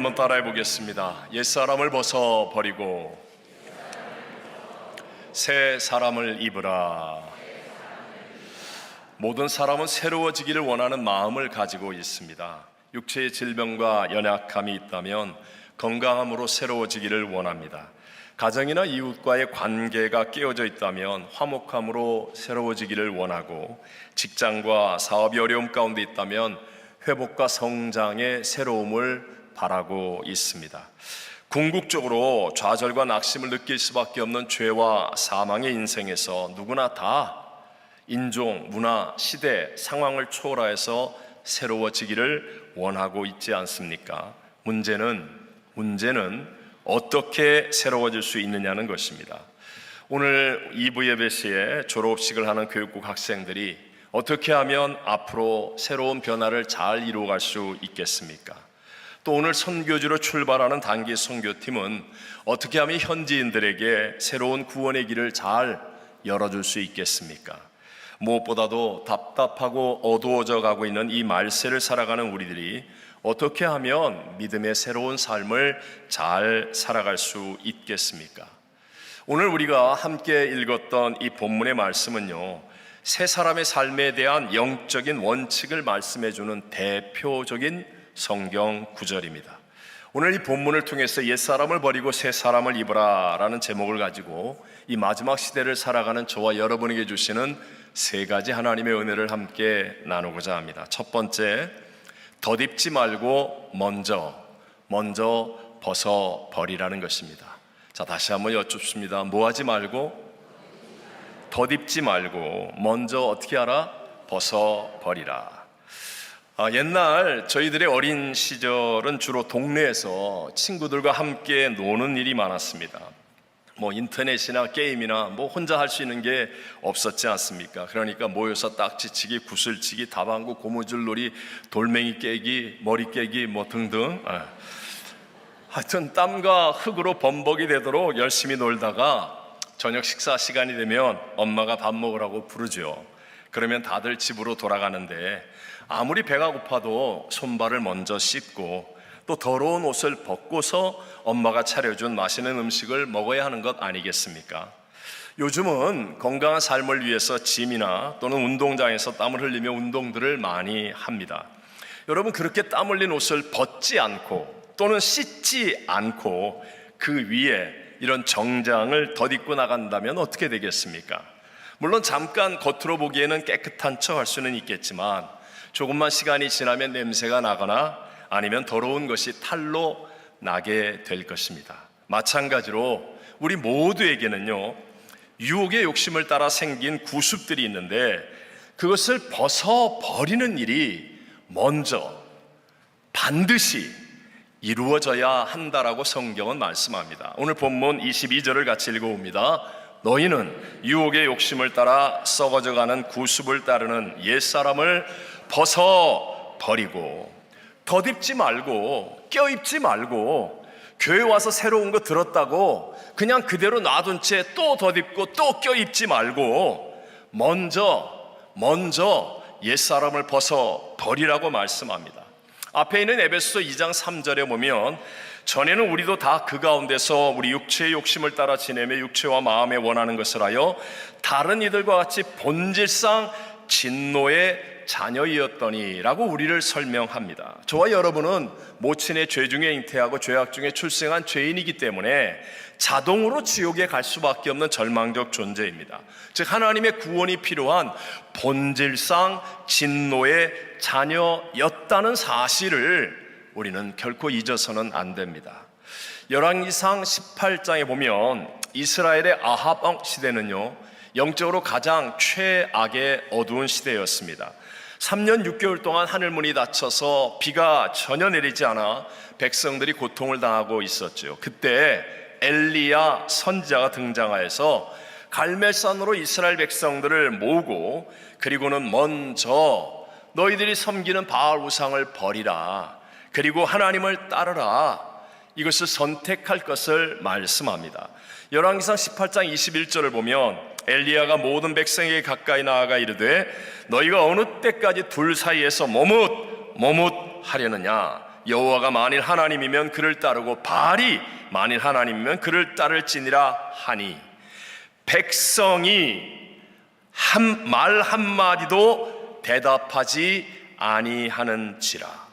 한번 따라해 보겠습니다. 옛사람을 벗어버리고 새 사람을 입으라. 모든 사람은 새로워지기를 원하는 마음을 가지고 있습니다. 육체의 질병과 연약함이 있다면 건강함으로 새로워지기를 원합니다. 가정이나 이웃과의 관계가 깨어져 있다면 화목함으로 새로워지기를 원하고, 직장과 사업이 어려움 가운데 있다면 회복과 성장의 새로움을 바라고 있습니다. 궁극적으로 좌절과 낙심을 느낄 수밖에 없는 죄와 사망의 인생에서 누구나 다 인종, 문화, 시대, 상황을 초월해서 새로워지기를 원하고 있지 않습니까? 문제는 어떻게 새로워질 수 있느냐는 것입니다. 오늘 2부 예배 시에 졸업식을 하는 교육국 학생들이 어떻게 하면 앞으로 새로운 변화를 잘 이루어갈 수 있겠습니까? 또 오늘 선교지로 출발하는 단기 선교팀은 어떻게 하면 현지인들에게 새로운 구원의 길을 잘 열어줄 수 있겠습니까? 무엇보다도 답답하고 어두워져 가고 있는 이 말세를 살아가는 우리들이 어떻게 하면 믿음의 새로운 삶을 잘 살아갈 수 있겠습니까? 오늘 우리가 함께 읽었던 이 본문의 말씀은요, 새 사람의 삶에 대한 영적인 원칙을 말씀해주는 대표적인 성경 구절입니다. 오늘 이 본문을 통해서 옛사람을 버리고 새 사람을 입으라 라는 제목을 가지고 이 마지막 시대를 살아가는 저와 여러분에게 주시는 세 가지 하나님의 은혜를 함께 나누고자 합니다. 첫 번째, 덧입지 말고 먼저 벗어버리라는 것입니다. 자, 다시 한번 여쭙습니다. 뭐 하지 말고? 덧입지 말고 먼저 어떻게 하라? 벗어버리라. 옛날 저희들의 어린 시절은 주로 동네에서 친구들과 함께 노는 일이 많았습니다. 인터넷이나 게임이나 혼자 할 수 있는 게 없었지 않습니까? 그러니까 모여서 딱지치기, 구슬치기, 다방구, 고무줄놀이, 돌멩이 깨기, 머리 깨기 등등. 하여튼 땀과 흙으로 범벅이 되도록 열심히 놀다가 저녁 식사 시간이 되면 엄마가 밥 먹으라고 부르죠. 그러면 다들 집으로 돌아가는데 아무리 배가 고파도 손발을 먼저 씻고 또 더러운 옷을 벗고서 엄마가 차려준 맛있는 음식을 먹어야 하는 것 아니겠습니까? 요즘은 건강한 삶을 위해서 짐이나 또는 운동장에서 땀을 흘리며 운동들을 많이 합니다. 여러분, 그렇게 땀 흘린 옷을 벗지 않고 또는 씻지 않고 그 위에 이런 정장을 덧입고 나간다면 어떻게 되겠습니까? 물론 잠깐 겉으로 보기에는 깨끗한 척 할 수는 있겠지만 조금만 시간이 지나면 냄새가 나거나 아니면 더러운 것이 탈로 나게 될 것입니다. 마찬가지로 우리 모두에게는요, 유혹의 욕심을 따라 생긴 구습들이 있는데 그것을 벗어버리는 일이 먼저 반드시 이루어져야 한다라고 성경은 말씀합니다. 오늘 본문 22절을 같이 읽어봅니다. 너희는 유혹의 욕심을 따라 썩어져가는 구습을 따르는 옛사람을 벗어버리고, 덧입지 말고 껴입지 말고 교회 와서 새로운 거 들었다고 그냥 그대로 놔둔 채 또 덧입고 또 껴입지 말고 먼저 옛사람을 벗어버리라고 말씀합니다. 앞에 있는 에베소서 2장 3절에 보면 전에는 우리도 다 그 가운데서 우리 육체의 욕심을 따라 지내며 육체와 마음에 원하는 것을 하여 다른 이들과 같이 본질상 진노의 자녀이었더니 라고 우리를 설명합니다. 저와 여러분은 모친의 죄 중에 잉태하고 죄악 중에 출생한 죄인이기 때문에 자동으로 지옥에 갈 수밖에 없는 절망적 존재입니다. 즉 하나님의 구원이 필요한 본질상 진노의 자녀였다는 사실을 우리는 결코 잊어서는 안 됩니다. 열왕기상 18장에 보면 이스라엘의 아합 왕 시대는요, 영적으로 가장 최악의 어두운 시대였습니다. 3년 6개월 동안 하늘문이 닫혀서 비가 전혀 내리지 않아 백성들이 고통을 당하고 있었죠. 그때 엘리야 선지자가 등장하여서 갈멜산으로 이스라엘 백성들을 모으고, 그리고는 먼저 너희들이 섬기는 바알 우상을 버리라, 그리고 하나님을 따르라, 이것을 선택할 것을 말씀합니다. 열왕기상 18장 21절을 보면 엘리야가 모든 백성에게 가까이 나아가 이르되 너희가 어느 때까지 둘 사이에서 머뭇하려느냐, 여호와가 만일 하나님이면 그를 따르고 바알이 만일 하나님이면 그를 따를지니라 하니 백성이 말 한마디도 대답하지 아니하는지라.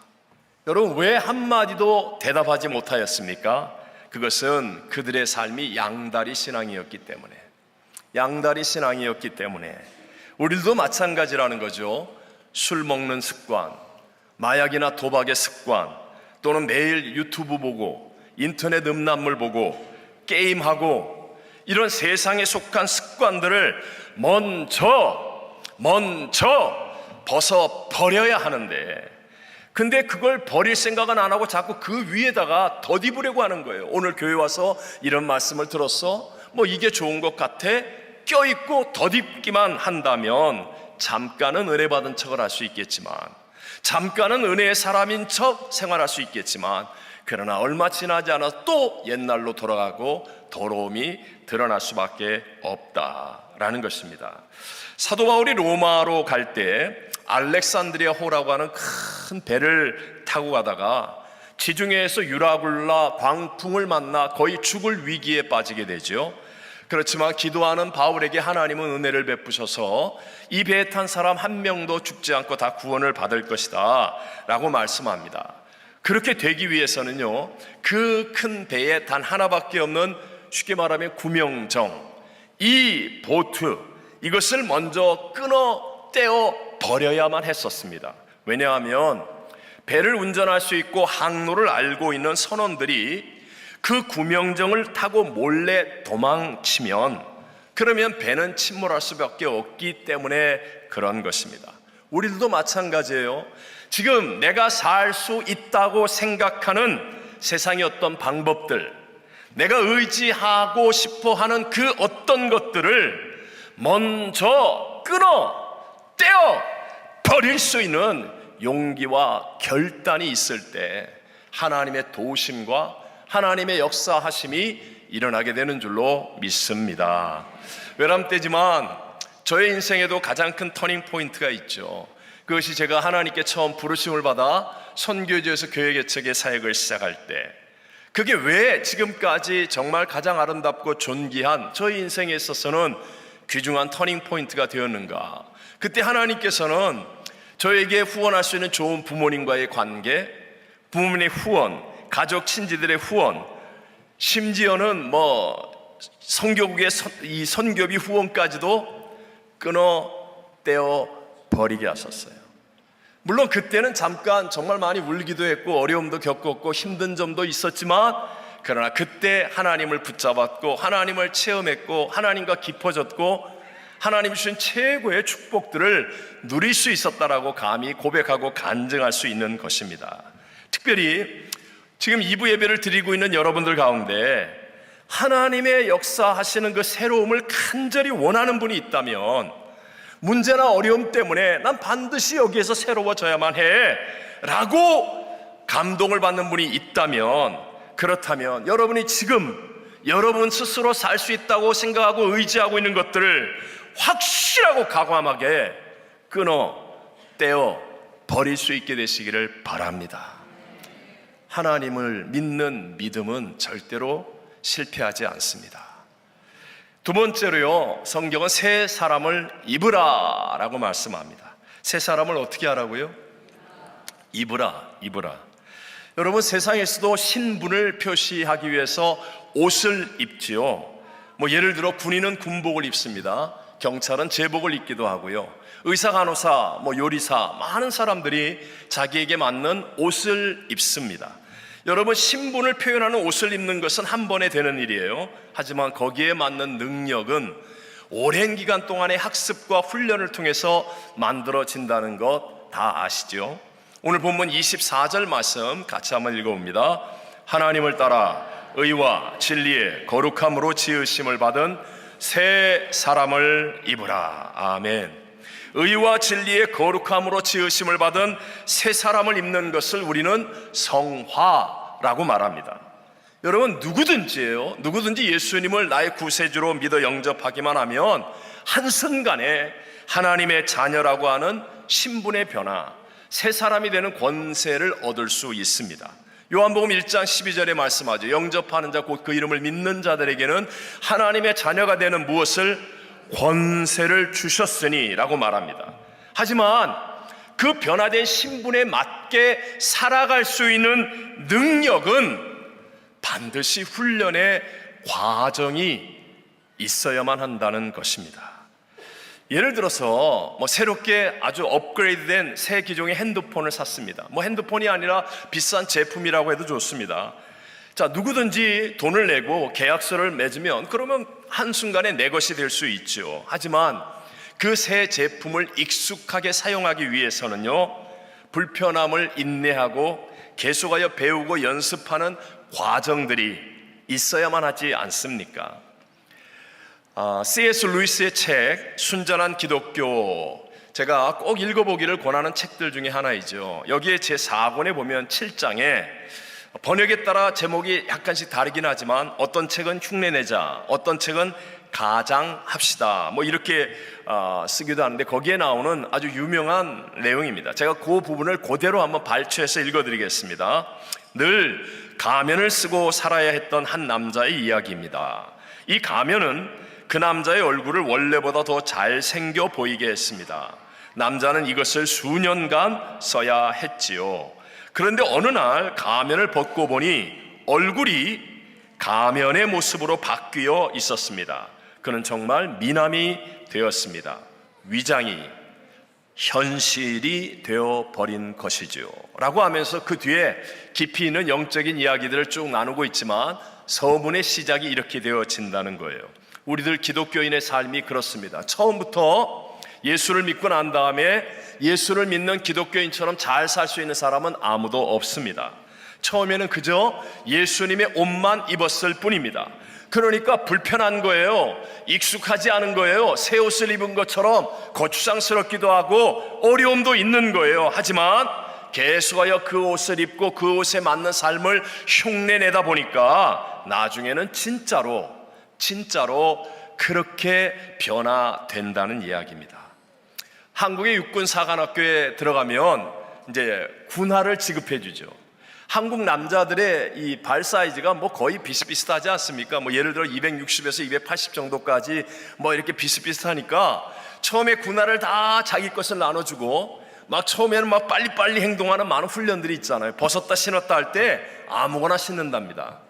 여러분, 왜 한마디도 대답하지 못하였습니까? 그것은 그들의 삶이 양다리 신앙이었기 때문에, 양다리 신앙이었기 때문에. 우리도 마찬가지라는 거죠. 술 먹는 습관, 마약이나 도박의 습관, 또는 매일 유튜브 보고 인터넷 음란물 보고 게임하고 이런 세상에 속한 습관들을 먼저 벗어버려야 하는데, 근데 그걸 버릴 생각은 안 하고 자꾸 그 위에다가 덧입으려고 하는 거예요. 오늘 교회 와서 이런 말씀을 들었어? 뭐 이게 좋은 것 같아? 껴있고 덧입기만 한다면 잠깐은 은혜 받은 척을 할 수 있겠지만, 잠깐은 은혜의 사람인 척 생활할 수 있겠지만, 그러나 얼마 지나지 않아서 또 옛날로 돌아가고 더러움이 드러날 수밖에 없다라는 것입니다. 사도 바울이 로마로 갈 때 알렉산드리아 호라고 하는 큰 배를 타고 가다가 지중해에서 유라굴라 광풍을 만나 거의 죽을 위기에 빠지게 되죠. 그렇지만 기도하는 바울에게 하나님은 은혜를 베푸셔서 이 배에 탄 사람 한 명도 죽지 않고 다 구원을 받을 것이다 라고 말씀합니다. 그렇게 되기 위해서는요, 그 큰 배에 단 하나밖에 없는, 쉽게 말하면 구명정, 이 보트, 이것을 먼저 떼어 버려야만 했었습니다. 왜냐하면 배를 운전할 수 있고 항로를 알고 있는 선원들이 그 구명정을 타고 몰래 도망치면, 그러면 배는 침몰할 수밖에 없기 때문에 그런 것입니다. 우리들도 마찬가지예요. 지금 내가 살 수 있다고 생각하는 세상의 어떤 방법들, 내가 의지하고 싶어 하는 그 어떤 것들을 먼저 떼어 버릴 수 있는 용기와 결단이 있을 때 하나님의 도우심과 하나님의 역사하심이 일어나게 되는 줄로 믿습니다. 외람되지만 저의 인생에도 가장 큰 터닝 포인트가 있죠. 그것이 제가 하나님께 처음 부르심을 받아 선교지에서 교회 개척의 사역을 시작할 때, 그게 왜 지금까지 정말 가장 아름답고 존귀한 저희 인생에 있어서는 귀중한 터닝 포인트가 되었는가. 그때 하나님께서는 저에게 후원할 수 있는 좋은 부모님과의 관계, 부모님의 후원, 가족 친지들의 후원, 심지어는 선교국의 이 선교비 후원까지도 떼어 버리게 하셨어요. 물론 그때는 잠깐 정말 많이 울기도 했고 어려움도 겪었고 힘든 점도 있었지만, 그러나 그때 하나님을 붙잡았고 하나님을 체험했고 하나님과 깊어졌고 하나님 주신 최고의 축복들을 누릴 수 있었다라고 감히 고백하고 간증할 수 있는 것입니다. 특별히 지금 2부 예배를 드리고 있는 여러분들 가운데 하나님의 역사하시는 그 새로움을 간절히 원하는 분이 있다면, 문제나 어려움 때문에 난 반드시 여기에서 새로워져야만 해 라고 감동을 받는 분이 있다면, 그렇다면 여러분이 지금 여러분 스스로 살 수 있다고 생각하고 의지하고 있는 것들을 확실하고 과감하게 떼어 버릴 수 있게 되시기를 바랍니다. 하나님을 믿는 믿음은 절대로 실패하지 않습니다. 두 번째로요, 성경은 새 사람을 입으라 라고 말씀합니다. 새 사람을 어떻게 하라고요? 입으라. 여러분, 세상에서도 신분을 표시하기 위해서 옷을 입지요. 예를 들어 군인은 군복을 입습니다. 경찰은 제복을 입기도 하고요. 의사, 간호사, 요리사, 많은 사람들이 자기에게 맞는 옷을 입습니다. 여러분, 신분을 표현하는 옷을 입는 것은 한 번에 되는 일이에요. 하지만 거기에 맞는 능력은 오랜 기간 동안의 학습과 훈련을 통해서 만들어진다는 것 다 아시죠? 오늘 본문 24절 말씀 같이 한번 읽어봅니다. 하나님을 따라 의와 진리의 거룩함으로 지으심을 받은 새 사람을 입으라. 아멘. 의와 진리의 거룩함으로 지으심을 받은 새 사람을 입는 것을 우리는 성화라고 말합니다. 여러분, 누구든지 예수님을 나의 구세주로 믿어 영접하기만 하면 한순간에 하나님의 자녀라고 하는 신분의 변화, 새 사람이 되는 권세를 얻을 수 있습니다. 요한복음 1장 12절에 말씀하죠. 영접하는 자 곧 그 이름을 믿는 자들에게는 하나님의 자녀가 되는 무엇을? 권세를 주셨으니 라고 말합니다. 하지만 그 변화된 신분에 맞게 살아갈 수 있는 능력은 반드시 훈련의 과정이 있어야만 한다는 것입니다. 예를 들어서 새롭게 아주 업그레이드된 새 기종의 핸드폰을 샀습니다. 핸드폰이 아니라 비싼 제품이라고 해도 좋습니다. 자, 누구든지 돈을 내고 계약서를 맺으면 그러면 한순간에 내 것이 될 수 있죠. 하지만 그 새 제품을 익숙하게 사용하기 위해서는요, 불편함을 인내하고 계속하여 배우고 연습하는 과정들이 있어야만 하지 않습니까? C.S. 루이스의 책 순전한 기독교, 제가 꼭 읽어보기를 권하는 책들 중에 하나이죠. 여기에 제 4권에 보면 7장에 번역에 따라 제목이 약간씩 다르긴 하지만 어떤 책은 흉내내자, 어떤 책은 가장합시다 이렇게 쓰기도 하는데 거기에 나오는 아주 유명한 내용입니다. 제가 그 부분을 그대로 한번 발췌해서 읽어드리겠습니다. 늘 가면을 쓰고 살아야 했던 한 남자의 이야기입니다. 이 가면은 그 남자의 얼굴을 원래보다 더 잘생겨 보이게 했습니다. 남자는 이것을 수년간 써야 했지요. 그런데 어느 날 가면을 벗고 보니 얼굴이 가면의 모습으로 바뀌어 있었습니다. 그는 정말 미남이 되었습니다. 위장이 현실이 되어버린 것이죠 라고 하면서 그 뒤에 깊이 있는 영적인 이야기들을 쭉 나누고 있지만 서문의 시작이 이렇게 되어진다는 거예요. 우리들 기독교인의 삶이 그렇습니다. 처음부터 예수를 믿고 난 다음에 예수를 믿는 기독교인처럼 잘 살 수 있는 사람은 아무도 없습니다. 처음에는 그저 예수님의 옷만 입었을 뿐입니다. 그러니까 불편한 거예요. 익숙하지 않은 거예요. 새 옷을 입은 것처럼 거추장스럽기도 하고 어려움도 있는 거예요. 하지만 계속하여 그 옷을 입고 그 옷에 맞는 삶을 흉내내다 보니까 나중에는 진짜로 그렇게 변화된다는 이야기입니다. 한국의 육군사관학교에 들어가면 이제 군화를 지급해 주죠. 한국 남자들의 이 발 사이즈가 거의 비슷비슷하지 않습니까? 예를 들어 260에서 280 정도까지 이렇게 비슷비슷하니까 처음에 군화를 다 자기 것을 나눠주고 처음에는 빨리빨리 행동하는 많은 훈련들이 있잖아요. 벗었다 신었다 할 때 아무거나 신는답니다.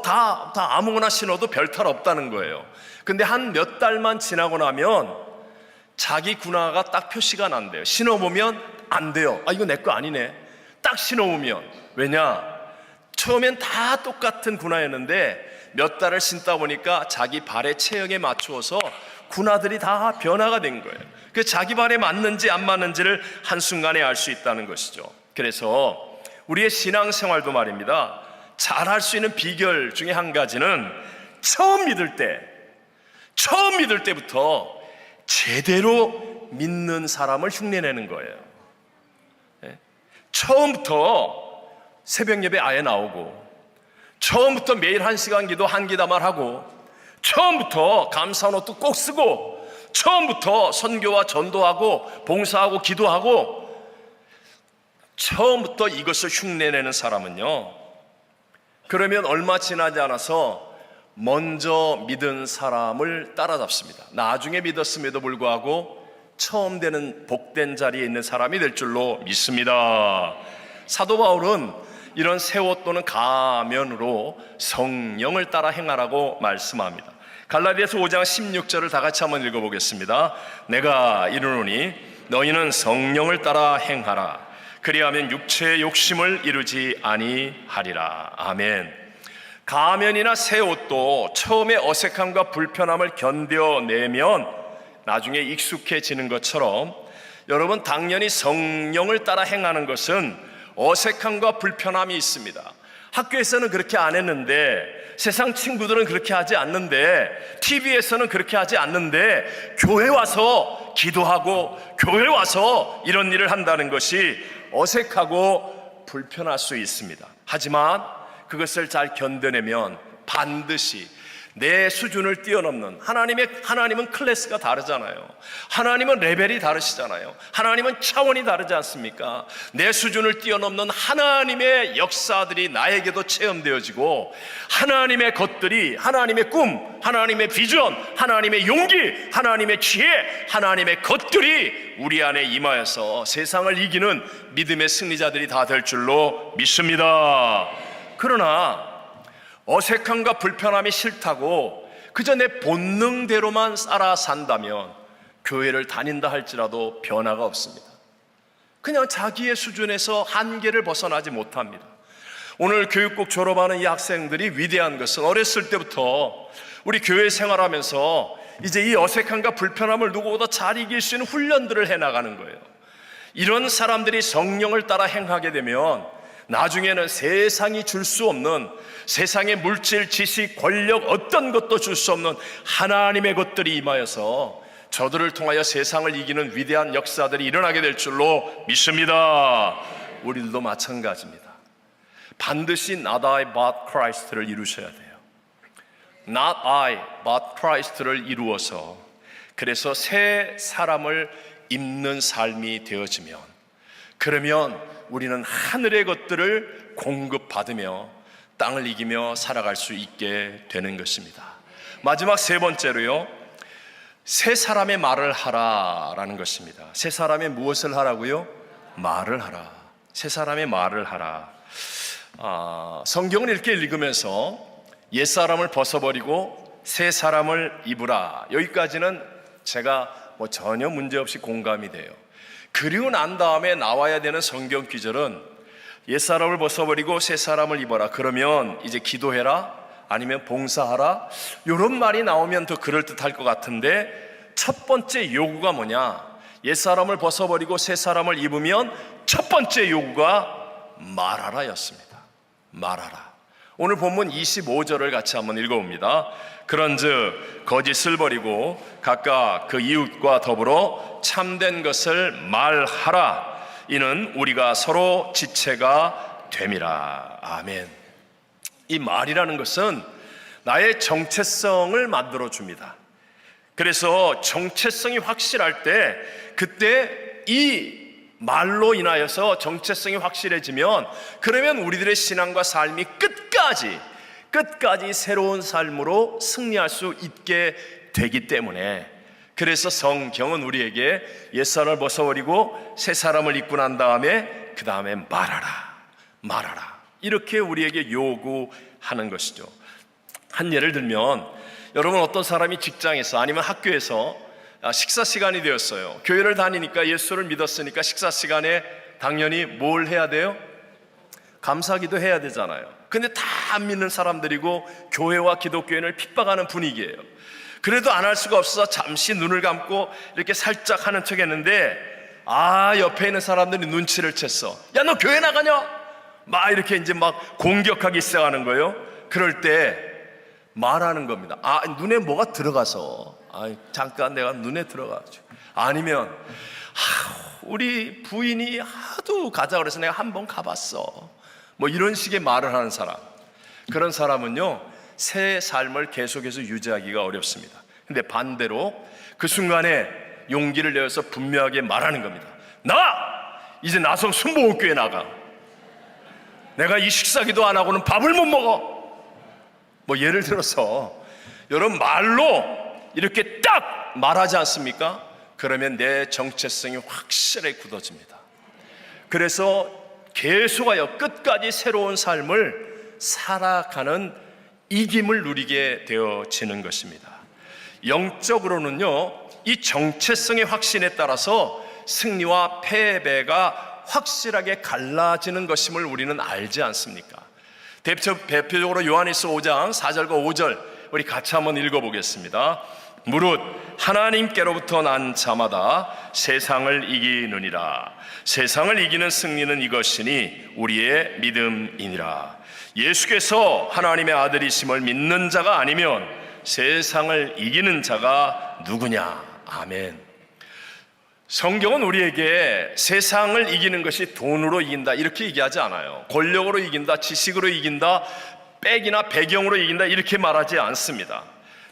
다 아무거나 신어도 별 탈 없다는 거예요. 근데 한 몇 달만 지나고 나면 자기 군화가 딱 표시가 난대요. 신어보면 안 돼요. 이거 내 거 아니네. 딱 신어보면. 왜냐? 처음엔 다 똑같은 군화였는데 몇 달을 신다 보니까 자기 발의 체형에 맞추어서 군화들이 다 변화가 된 거예요. 그래서 자기 발에 맞는지 안 맞는지를 한순간에 알 수 있다는 것이죠. 그래서 우리의 신앙생활도 말입니다. 잘할 수 있는 비결 중에 한 가지는 처음 믿을 때부터 제대로 믿는 사람을 흉내내는 거예요. 처음부터 새벽 예배 아예 나오고, 처음부터 매일 1시간 기도 한 기다만 하고, 처음부터 감사노트 꼭 쓰고, 처음부터 선교와 전도하고 봉사하고 기도하고, 처음부터 이것을 흉내내는 사람은요, 그러면 얼마 지나지 않아서 먼저 믿은 사람을 따라잡습니다. 나중에 믿었음에도 불구하고 처음 되는 복된 자리에 있는 사람이 될 줄로 믿습니다. 사도 바울은 이런 새 옷 또는 가면으로 성령을 따라 행하라고 말씀합니다. 갈라디아서 5장 16절을 다 같이 한번 읽어보겠습니다. 내가 이르노니 너희는 성령을 따라 행하라. 그리하면 육체의 욕심을 이루지 아니하리라. 아멘. 가면이나 새 옷도 처음에 어색함과 불편함을 견뎌내면 나중에 익숙해지는 것처럼 여러분, 당연히 성령을 따라 행하는 것은 어색함과 불편함이 있습니다. 학교에서는 그렇게 안 했는데, 세상 친구들은 그렇게 하지 않는데, TV에서는 그렇게 하지 않는데, 교회 와서 기도하고 교회 와서 이런 일을 한다는 것이 어색하고 불편할 수 있습니다. 하지만 그것을 잘 견뎌내면 반드시 내 수준을 뛰어넘는 하나님은 클래스가 다르잖아요. 하나님은 레벨이 다르시잖아요. 하나님은 차원이 다르지 않습니까? 내 수준을 뛰어넘는 하나님의 역사들이 나에게도 체험되어지고, 하나님의 것들이, 하나님의 꿈, 하나님의 비전, 하나님의 용기, 하나님의 지혜, 하나님의 것들이 우리 안에 임하여서 세상을 이기는 믿음의 승리자들이 다 될 줄로 믿습니다. 그러나 어색함과 불편함이 싫다고 그저 내 본능대로만 살아 산다면 교회를 다닌다 할지라도 변화가 없습니다. 그냥 자기의 수준에서 한계를 벗어나지 못합니다. 오늘 교육국 졸업하는 이 학생들이 위대한 것은 어렸을 때부터 우리 교회 생활하면서 이제 이 어색함과 불편함을 누구보다 잘 이길 수 있는 훈련들을 해나가는 거예요. 이런 사람들이 성령을 따라 행하게 되면 나중에는 세상이 줄 수 없는, 세상의 물질, 지식, 권력 어떤 것도 줄 수 없는 하나님의 것들이 임하여서 저들을 통하여 세상을 이기는 위대한 역사들이 일어나게 될 줄로 믿습니다. 우리들도 마찬가지입니다. 반드시 Not I but Christ를 이루셔야 돼요. Not I but Christ를 이루어서, 그래서 새 사람을 입는 삶이 되어지면, 그러면 우리는 하늘의 것들을 공급받으며 땅을 이기며 살아갈 수 있게 되는 것입니다. 마지막 세 번째로요, 새 사람의 말을 하라라는 것입니다. 새 사람의 무엇을 하라고요? 말을 하라. 새 사람의 말을 하라. 성경을 이렇게 읽으면서 옛사람을 벗어버리고 새 사람을 입으라, 여기까지는 제가 전혀 문제없이 공감이 돼요. 그리고 난 다음에 나와야 되는 성경 구절은 옛사람을 벗어버리고 새 사람을 입어라, 그러면 이제 기도해라, 아니면 봉사하라, 이런 말이 나오면 더 그럴듯할 것 같은데, 첫 번째 요구가 뭐냐? 옛사람을 벗어버리고 새 사람을 입으면 첫 번째 요구가 말하라 였습니다. 말하라. 오늘 본문 25절을 같이 한번 읽어봅니다. 그런즉 거짓을 버리고 각각 그 이웃과 더불어 참된 것을 말하라. 이는 우리가 서로 지체가 됨이라. 아멘. 이 말이라는 것은 나의 정체성을 만들어 줍니다. 그래서 정체성이 확실할 때, 그때 이 말로 인하여서 정체성이 확실해지면, 그러면 우리들의 신앙과 삶이 끝까지 새로운 삶으로 승리할 수 있게 되기 때문에, 그래서 성경은 우리에게 옛사람을 벗어버리고 새 사람을 입고 난 다음에 그 다음에 말하라 이렇게 우리에게 요구하는 것이죠. 한 예를 들면, 여러분 어떤 사람이 직장에서 아니면 학교에서 식사 시간이 되었어요. 교회를 다니니까, 예수를 믿었으니까 식사 시간에 당연히 뭘 해야 돼요? 감사기도 해야 되잖아요. 근데 다 안 믿는 사람들이고 교회와 기독교인을 핍박하는 분위기예요. 그래도 안 할 수가 없어서 잠시 눈을 감고 이렇게 살짝 하는 척 했는데, 옆에 있는 사람들이 눈치를 챘어. 야, 너 교회 나가냐? 막 이렇게 이제 막 공격하기 시작하는 거예요. 그럴 때 말하는 겁니다. 눈에 뭐가 들어가서, 잠깐 내가 눈에 들어가죠. 아니면 우리 부인이 하도 가자 그래서 내가 한번 가봤어, 이런 식의 말을 하는 사람, 그런 사람은요 새 삶을 계속해서 유지하기가 어렵습니다. 근데 반대로 그 순간에 용기를 내어서 분명하게 말하는 겁니다. 이제 나성 순복음교회 나가. 내가 이 식사기도 안 하고는 밥을 못 먹어. 예를 들어서 여러분 말로 이렇게 딱 말하지 않습니까? 그러면 내 정체성이 확실하게 굳어집니다. 그래서 계속하여 끝까지 새로운 삶을 살아가는 이김을 누리게 되어지는 것입니다. 영적으로는요, 이 정체성의 확신에 따라서 승리와 패배가 확실하게 갈라지는 것임을 우리는 알지 않습니까? 대표적으로 요한일서 5장 4절과 5절 우리 같이 한번 읽어보겠습니다. 무릇 하나님께로부터 난 자마다 세상을 이기느니라. 세상을 이기는 승리는 이것이니 우리의 믿음이니라. 예수께서 하나님의 아들이심을 믿는 자가 아니면 세상을 이기는 자가 누구냐. 아멘. 성경은 우리에게 세상을 이기는 것이 돈으로 이긴다 이렇게 얘기하지 않아요. 권력으로 이긴다, 지식으로 이긴다, 백이나 배경으로 이긴다 이렇게 말하지 않습니다.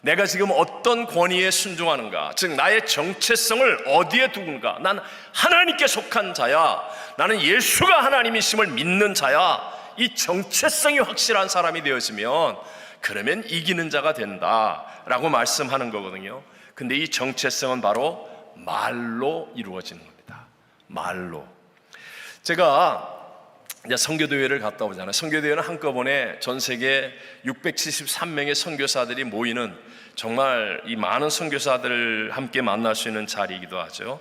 내가 지금 어떤 권위에 순종하는가, 즉 나의 정체성을 어디에 두는가. 난 하나님께 속한 자야, 나는 예수가 하나님이심을 믿는 자야. 이 정체성이 확실한 사람이 되어지면 그러면 이기는 자가 된다라고 말씀하는 거거든요. 근데 이 정체성은 바로 말로 이루어지는 겁니다. 말로. 제가 이제 선교대회를 갔다 오잖아요. 선교대회는 한꺼번에 전 세계 673명의 선교사들이 모이는 정말 이 많은 선교사들을 함께 만날 수 있는 자리이기도 하죠.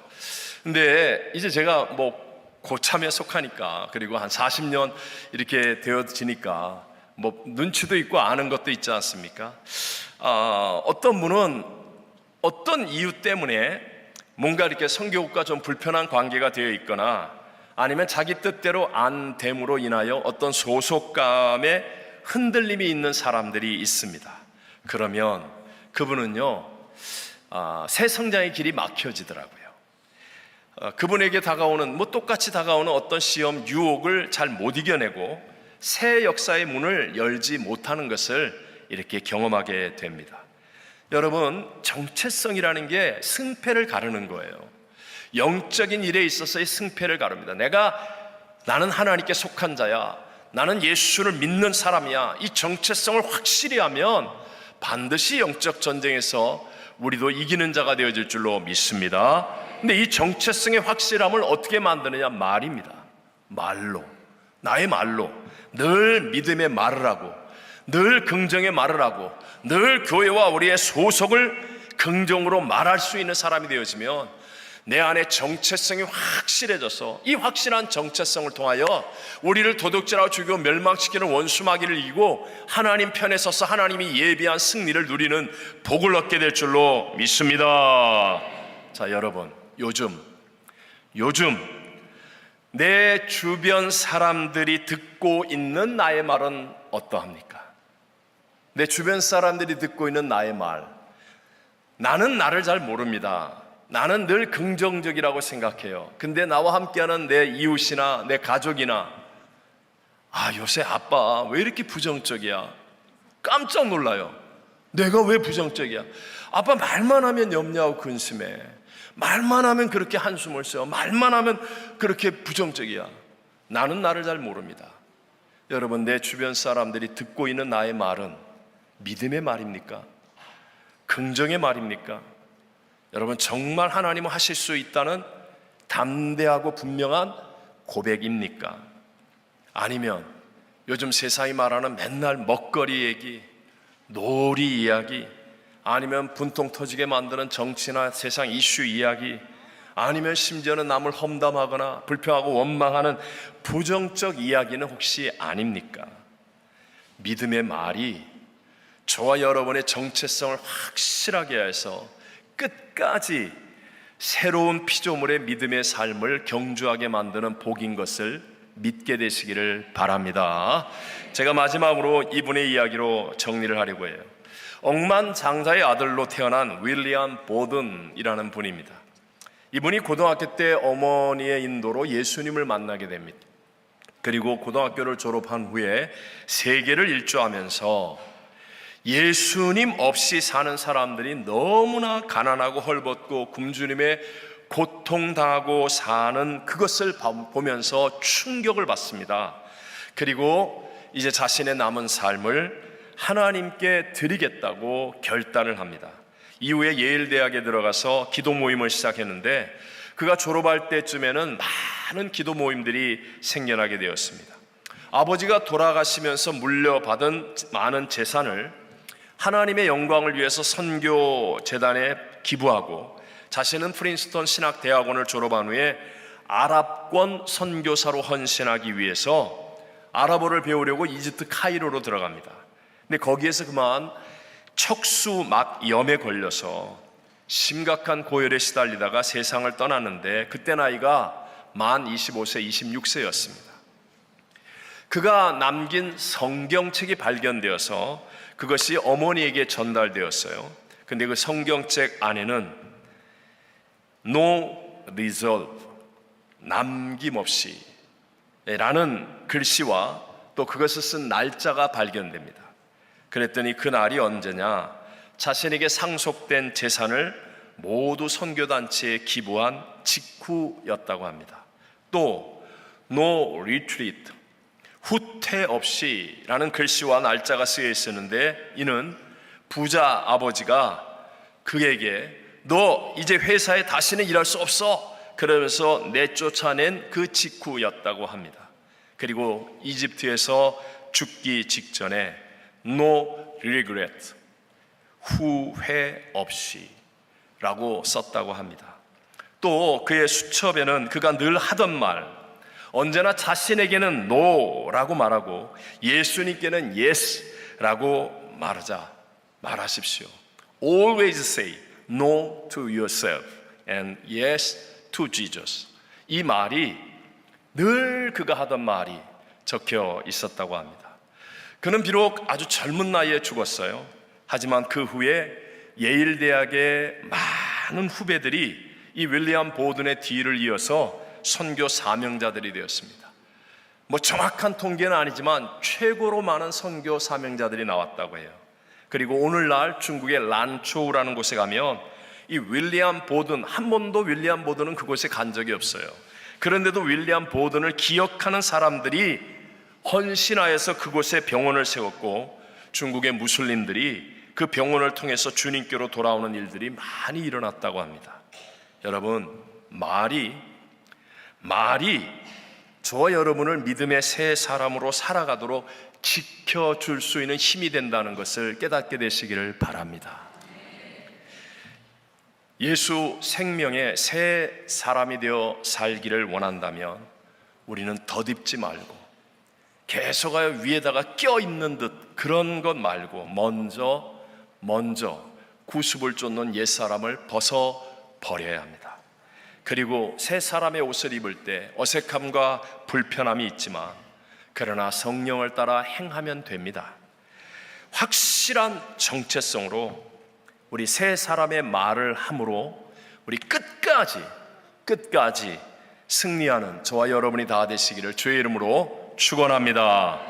근데 이제 제가 뭐 고참에 속하니까, 그리고 한 40년 이렇게 되어지니까 뭐 눈치도 있고 아는 것도 있지 않습니까? 어떤 분은 어떤 이유 때문에 뭔가 이렇게 선교국과 좀 불편한 관계가 되어 있거나 아니면 자기 뜻대로 안 됨으로 인하여 어떤 소속감에 흔들림이 있는 사람들이 있습니다. 그러면 그분은요, 새 성장의 길이 막혀지더라고요. 그분에게 다가오는, 뭐 똑같이 다가오는 어떤 시험, 유혹을 잘 못 이겨내고 새 역사의 문을 열지 못하는 것을 이렇게 경험하게 됩니다. 여러분, 정체성이라는 게 승패를 가르는 거예요. 영적인 일에 있어서의 승패를 가릅니다. 나는 하나님께 속한 자야, 나는 예수를 믿는 사람이야, 이 정체성을 확실히 하면 반드시 영적 전쟁에서 우리도 이기는 자가 되어질 줄로 믿습니다. 근데 이 정체성의 확실함을 어떻게 만드느냐? 말입니다. 말로, 나의 말로 늘 믿음의 말을 하고, 늘 긍정의 말을 하고, 늘 교회와 우리의 소속을 긍정으로 말할 수 있는 사람이 되어지면 내 안에 정체성이 확실해져서 이 확실한 정체성을 통하여 우리를 도둑질하고 죽이고 멸망시키는 원수마귀를 이기고 하나님 편에 서서 하나님이 예비한 승리를 누리는 복을 얻게 될 줄로 믿습니다. 자, 여러분, 요즘 내 주변 사람들이 듣고 있는 나의 말은 어떠합니까? 내 주변 사람들이 듣고 있는 나의 말, 나는 나를 잘 모릅니다. 나는 늘 긍정적이라고 생각해요. 근데 나와 함께하는 내 이웃이나 내 가족이나, 요새 아빠 왜 이렇게 부정적이야? 깜짝 놀라요. 내가 왜 부정적이야? 아빠 말만 하면 염려하고 근심해. 말만 하면 그렇게 한숨을 쉬어. 말만 하면 그렇게 부정적이야. 나는 나를 잘 모릅니다. 여러분, 내 주변 사람들이 듣고 있는 나의 말은 믿음의 말입니까? 긍정의 말입니까? 여러분, 정말 하나님은 하실 수 있다는 담대하고 분명한 고백입니까? 아니면 요즘 세상이 말하는 맨날 먹거리 얘기, 놀이 이야기, 아니면 분통 터지게 만드는 정치나 세상 이슈 이야기, 아니면 심지어는 남을 험담하거나 불평하고 원망하는 부정적 이야기는 혹시 아닙니까? 믿음의 말이 저와 여러분의 정체성을 확실하게 해서 끝까지 새로운 피조물의 믿음의 삶을 경주하게 만드는 복인 것을 믿게 되시기를 바랍니다. 제가 마지막으로 이분의 이야기로 정리를 하려고 해요. 억만장자의 아들로 태어난 윌리엄 보든이라는 분입니다. 이분이 고등학교 때 어머니의 인도로 예수님을 만나게 됩니다. 그리고 고등학교를 졸업한 후에 세계를 일주하면서 예수님 없이 사는 사람들이 너무나 가난하고 헐벗고 굶주림에 고통당하고 사는 그것을 보면서 충격을 받습니다. 그리고 이제 자신의 남은 삶을 하나님께 드리겠다고 결단을 합니다. 이후에 예일대학에 들어가서 기도 모임을 시작했는데 그가 졸업할 때쯤에는 많은 기도 모임들이 생겨나게 되었습니다. 아버지가 돌아가시면서 물려받은 많은 재산을 하나님의 영광을 위해서 선교 재단에 기부하고, 자신은 프린스턴 신학대학원을 졸업한 후에 아랍권 선교사로 헌신하기 위해서 아랍어를 배우려고 이집트 카이로로 들어갑니다. 근데 거기에서 그만 척수막염에 걸려서 심각한 고열에 시달리다가 세상을 떠났는데 그때 나이가 만 25세, 26세였습니다. 그가 남긴 성경책이 발견되어서 그것이 어머니에게 전달되었어요. 근데 그 성경책 안에는 No reserve, 남김없이 라는 글씨와 또 그것을 쓴 날짜가 발견됩니다. 그랬더니 그 날이 언제냐? 자신에게 상속된 재산을 모두 선교단체에 기부한 직후였다고 합니다. 또 No retreat, 후퇴 없이 라는 글씨와 날짜가 쓰여 있었는데, 이는 부자 아버지가 그에게 너 이제 회사에 다시는 일할 수 없어 그러면서 내쫓아낸 그 직후였다고 합니다. 그리고 이집트에서 죽기 직전에 No regret, 후회 없이 라고 썼다고 합니다. 또 그의 수첩에는 그가 늘 하던 말, 언제나 자신에게는 No 라고 말하고 예수님께는 Yes 라고 말하십시오. Always say No to yourself and Yes to Jesus. 이 말이 늘 그가 하던 말이 적혀 있었다고 합니다. 그는 비록 아주 젊은 나이에 죽었어요. 하지만 그 후에 예일 대학의 많은 후배들이 이 윌리엄 보든의 뒤를 이어서 선교 사명자들이 되었습니다. 정확한 통계는 아니지만 최고로 많은 선교 사명자들이 나왔다고 해요. 그리고 오늘날 중국의 란초우라는 곳에 가면 이 윌리엄 보든, 한 번도 윌리엄 보든은 그곳에 간 적이 없어요. 그런데도 윌리엄 보든을 기억하는 사람들이 헌신하여서 그곳에 병원을 세웠고, 중국의 무슬림들이 그 병원을 통해서 주님께로 돌아오는 일들이 많이 일어났다고 합니다. 여러분, 말이 저와 여러분을 믿음의 새 사람으로 살아가도록 지켜줄 수 있는 힘이 된다는 것을 깨닫게 되시기를 바랍니다. 예수 생명의 새 사람이 되어 살기를 원한다면 우리는 덧입지 말고 계속하여 위에다가 껴있는 듯 그런 것 말고 먼저 구습을 쫓는 옛사람을 벗어버려야 합니다. 그리고 새 사람의 옷을 입을 때 어색함과 불편함이 있지만 그러나 성령을 따라 행하면 됩니다. 확실한 정체성으로 우리 새 사람의 말을 함으로 우리 끝까지 승리하는 저와 여러분이 다 되시기를 주의 이름으로 축원합니다.